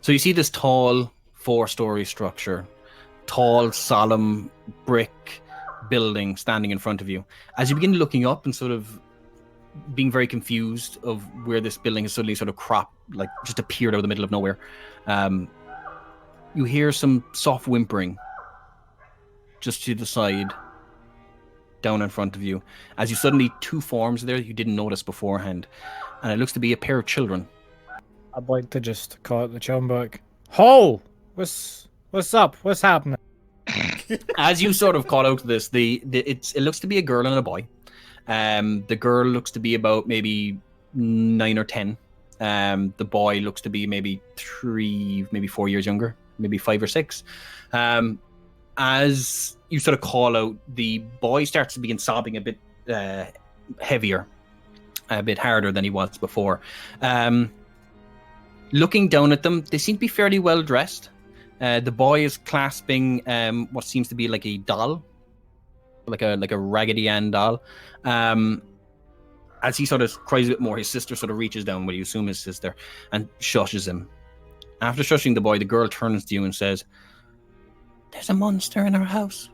So you see this tall 4-story structure, tall, solemn brick building standing in front of you. As you begin looking up and sort of being very confused of where this building has suddenly sort of just appeared out of the middle of nowhere, you hear some soft whimpering just to the side, down in front of you, as you suddenly 2 forms there that you didn't notice beforehand, and it looks to be a pair of children. I'd like to just call it the children back. Ho! What's up? What's happening? As you sort of call out to this, it looks to be a girl and a boy. The girl looks to be about maybe 9 or 10. The boy looks to be maybe 3, maybe 4 years younger, maybe 5 or 6. As you sort of call out, the boy starts to begin sobbing a bit heavier, a bit harder than he was before. Looking down at them, they seem to be fairly well dressed. The boy is clasping what seems to be like a doll, like a Raggedy Ann doll. As he sort of cries a bit more, his sister sort of reaches down, what you assume his sister, and shushes him. After shushing the boy, the girl turns to you and says, "There's a monster in our house."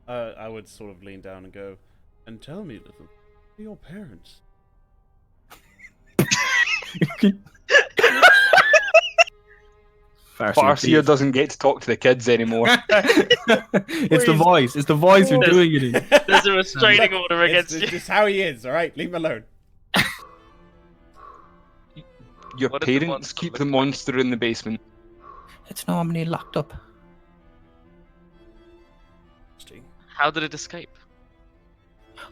I would sort of lean down and go, "And tell me, little, who are your parents?" Farseer doesn't get to talk to the kids anymore. It's the voice. It's the voice you're doing it in. There's a restraining order against you. It's just how he is, alright? Leave him alone. Your What did the parents monster keep look the monster in the basement. It's normally locked up. How did it escape?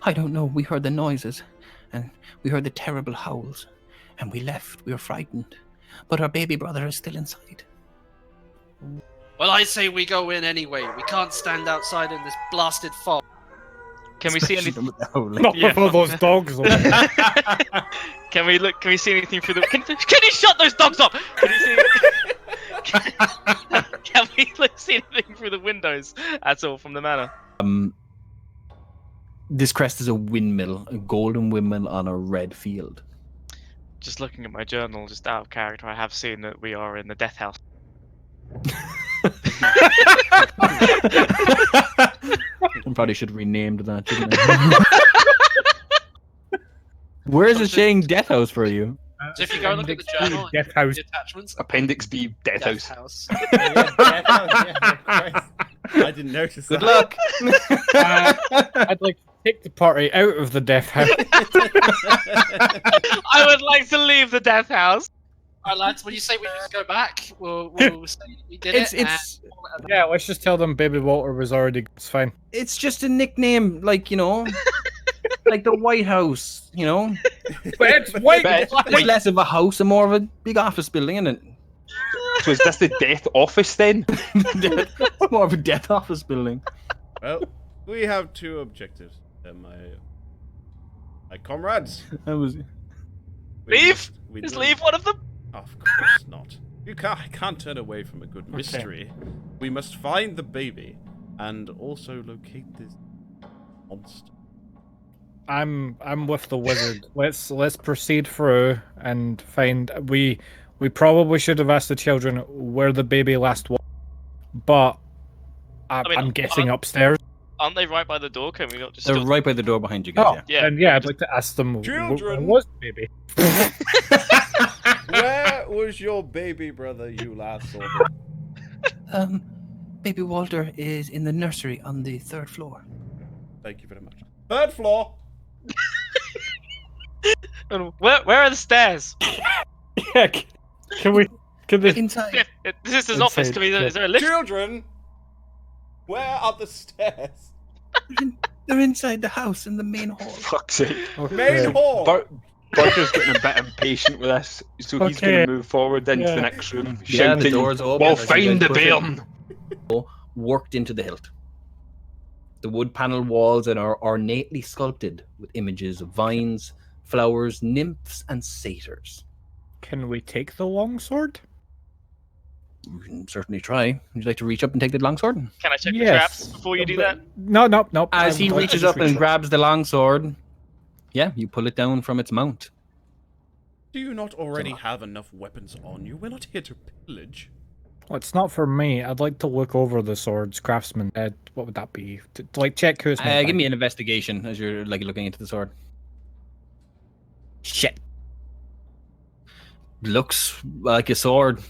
I don't know. We heard the noises, and we heard the terrible howls, and we left. We were frightened, but our baby brother is still inside. Well, I say we go in anyway. We can't stand outside in this blasted fog. Can we see anything? Not Yeah. before those dogs. Can we look? Can we see anything through the? Can you shut those dogs up? Can you see? Can we see anything through the windows at all from the manor? This crest is a windmill, a golden windmill on a red field. Just looking at my journal, just out of character, I have seen that we are in the death house. I probably should have renamed that, shouldn't I? Where is it saying death house for you? So if you go and look at the journal, Death house. the attachments, Appendix B, Death House. I didn't notice Good that. luck. I'd like to take the party out of the death house. I would like to leave the death house. All right, lads. When you say we just go back, we'll say we did It's it. Yeah, let's just tell them Baby Walter was already. It's fine. It's just a nickname, like, you know, like the White House, you know. But it's white. It's less of a house and more of a big office building, isn't it? So is this the Death Office then? It's more of a death office building. Well, we have 2 objectives, my comrades. That was. Leave? We Just do- leave one of them. Of course not. I can't turn away from a good mystery. We must find the baby and also locate this monster. I'm with the wizard. Let's proceed through and find. We probably should have asked the children where the baby last was, but I'm guessing upstairs. Aren't they right by the door? Can we not just? They're still- right by the door behind you guys. Oh, Yeah. Yeah. and yeah, I'd like to ask them where Children! was the baby. Where was your baby brother you last saw him? Baby Walter is in the nursery on the 3rd floor. Thank you very much. 3rd floor! And where are the stairs? Yeah, can they? Inside. This is his office. Can we? Is there a lift? Children! Where are the stairs? They're inside the house in the main hall. Fuck's sake. Main hall! Barker's getting a bit impatient with this, so he's going Okay. to move forward into Yeah. the next room, Yeah, the shouting, door's open. "We'll as you find guys the push in. bairn!" Worked into the hilt. The wood panel walls are ornately sculpted with images of vines, flowers, nymphs, and satyrs. Can we take the longsword? You can certainly try. Would you like to reach up and take the longsword? Can I check the Yes. traps before you do that? No. As I he would like to reaches just up and reach grabs the longsword, yeah, you pull it down from its mount. Do you not already have enough weapons on you? We're not here to pillage. Well, it's not for me. I'd like to look over the swords, craftsman. What would that be? To like check who it's made by. Give me an investigation as you're like looking into the sword. Shit. Looks like a sword.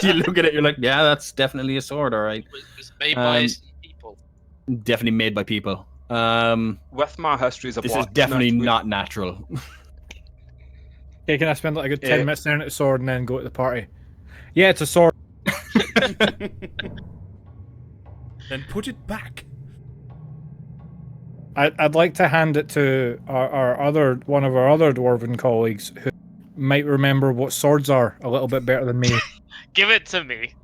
You look at it, you're like, yeah, that's definitely a sword, all right. It was made by people. Definitely made by people. With my history as a This is blacksmith, definitely we- not natural. Okay, can I spend like a good Yeah. 10 minutes staring at the sword and then go to the party? Yeah, it's a sword. Then put it back. I'd like to hand it to one of our other dwarven colleagues who might remember what swords are a little bit better than me. Give it to me.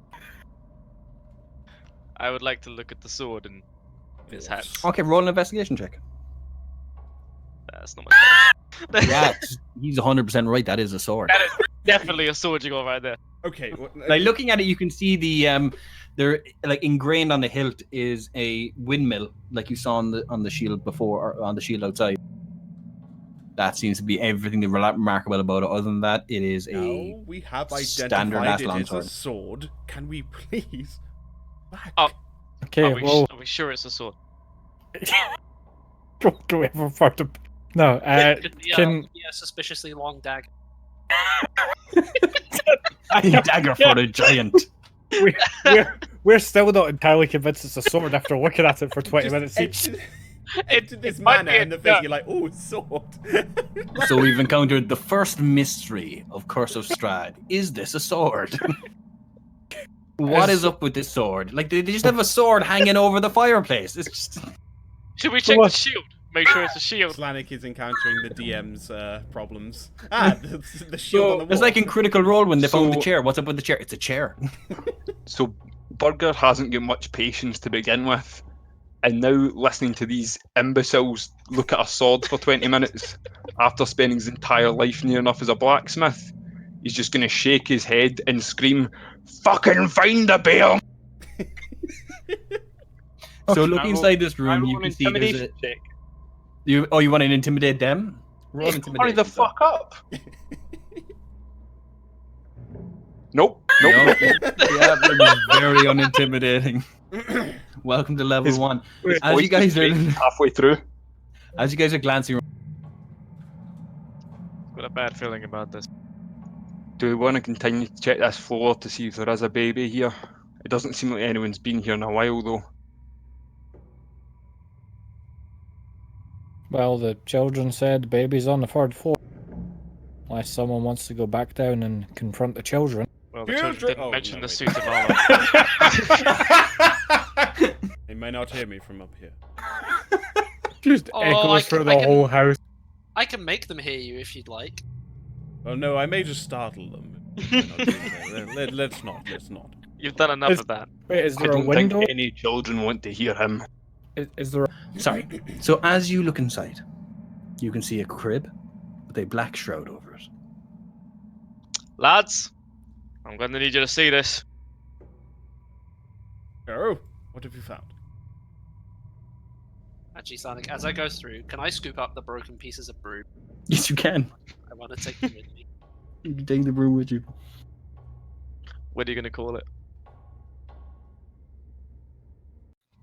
I would like to look at the sword in his hands. Okay, roll an investigation check. That's not my sword. Yeah, he's 100% right. That is a sword. That is definitely a sword you got right there. Okay. Like looking at it, you can see the there like ingrained on the hilt is a windmill, like you saw on the shield before, or on the shield outside. That seems to be everything remarkable about it. Other than that, it is a Now we have standard identified ass it as a longsword. sword. Can we please back? Oh. Okay, well, Are we sure it's a sword? don't go ever further. No, It could be can a suspiciously long dagger. a dagger for a giant. we're still not entirely convinced it's a sword after looking at it for 20 minutes each. Into this might manner be a in the face, duck. you're like, oh, sword. So we've encountered the first mystery of Curse of Strahd. Is this a sword? What is up with this sword? Like, they just have a sword hanging over the fireplace. It's just... Should we check the shield? Make sure it's a shield. Slanik is encountering the DM's problems. The shield on the wall. It's like in Critical Role when they found the So- chair. What's up with the chair? It's a chair. So Burger hasn't got much patience to begin with, and now listening to these imbeciles look at a sword for 20 minutes after spending his entire life near enough as a blacksmith, he's just going to shake his head and scream, "Fucking find the bear!" So look I roll- inside this I room. roll You an can see there's a... intimidation check. You want to intimidate them? Roll Hurry intimidation. the fuck up! Nope. No. Nope. Yeah, it was very unintimidating. Welcome to level His- 1. His As voice you guys just are breaks halfway through. glancing, Got a bad feeling about this. Do we want to continue to check this floor to see if there is a baby here? It doesn't seem like anyone's been here in a while though. Well, the children said baby's on the third floor. Unless someone wants to go back down and confront the children. Well, the Children- children didn't oh, mention no, the wait. suit of armor. They may not hear me from up here. Just Oh, echoes through the I can- whole house. I can make them hear you if you'd like. Oh no, I may just startle them. Let's not. You've done enough of that. Wait, is I there a don't window? think any children want to hear him. Is there? sorry. So as you look inside, you can see a crib with a black shroud over it. Lads, I'm gonna need you to see this. Oh, what have you found? Actually, Sonic, as I go through, can I scoop up the broken pieces of broom? Yes, you can. I want to take them with me. You can take the broom with you. What are you gonna call it?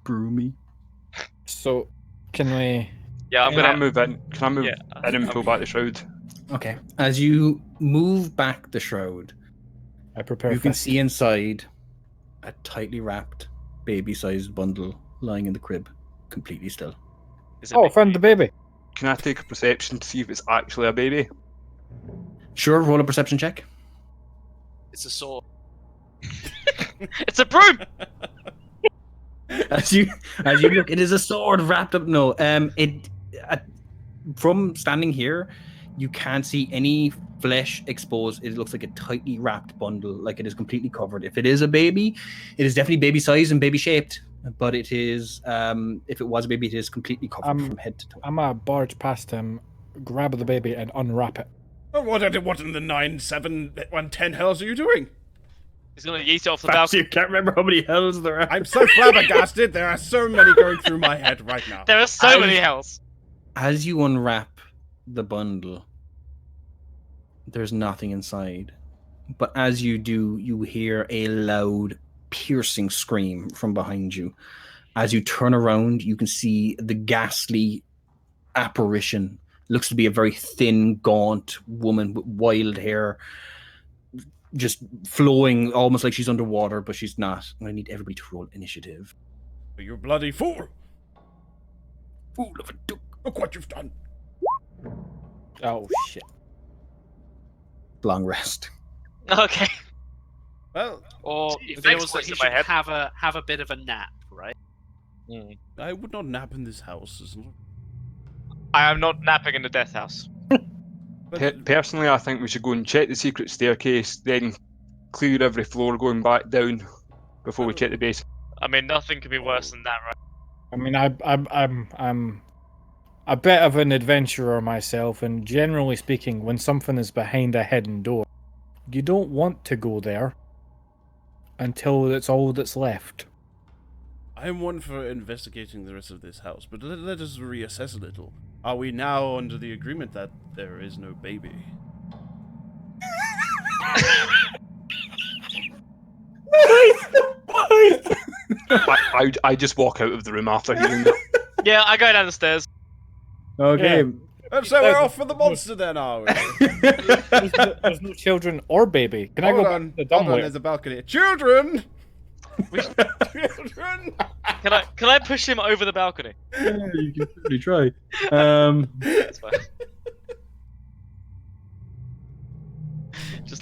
Broomy. So, can we? Yeah, I'm Can I gonna move in? Can I move Yeah, in and pull back the shroud? Okay. As you move back the shroud, I prepare. you can fist. see inside a tightly wrapped, baby-sized bundle lying in the crib, completely still. Is it Oh, me? found the baby. Can I take a perception to see if it's actually a baby? Sure, roll a perception check. It's a sword. It's a broom. As you look, it is a sword wrapped up. No, from standing here, you can't see any flesh exposed. It looks like a tightly wrapped bundle, like it is completely covered. If it is a baby, it is definitely baby sized and baby shaped. But it is, if it was a baby, it is completely covered from head to toe. I'm gonna barge past him, grab the baby, and unwrap it. Oh, what in the 9, 7, 1, 10 hells are you doing? He's gonna yeet it off the Perhaps balcony. you can't remember how many hells there are. I'm so flabbergasted. There are so many going through my head right now. There are so many hells. As you unwrap the bundle, There's nothing inside. But as you do, you hear a loud, piercing scream from behind you. As you turn around, you can see the ghastly apparition. Looks to be a very thin, gaunt woman with wild hair, just flowing almost like she's underwater, but she's not. I need everybody to roll initiative. You bloody fool! Fool of a duck. Look what you've done! Oh shit. Long rest. Okay. Well, Or Gee, feels thanks, that voice he in my should head. have a bit of a nap, right? I would not nap in this house. It's not... I am not napping in the death house. Personally, I think we should go and check the secret staircase, then clear every floor going back down before we check the base. I mean, nothing could be worse than that, right? I mean, I'm a bit of an adventurer myself, and generally speaking, when something is behind a hidden door, you don't want to go there until it's all that's left. I am one for investigating the rest of this house, but let us reassess a little. Are we now under the agreement that there is no baby? I just walk out of the room after hearing that. Yeah, I go down the stairs. Okay. And so we're off for the monster then, are we? There's no children or baby. Can I Hold go on, back to the dumb hold on, way? there's a balcony. Children! Children! Can I push him over the balcony? Yeah, you can certainly try. That's fine. Just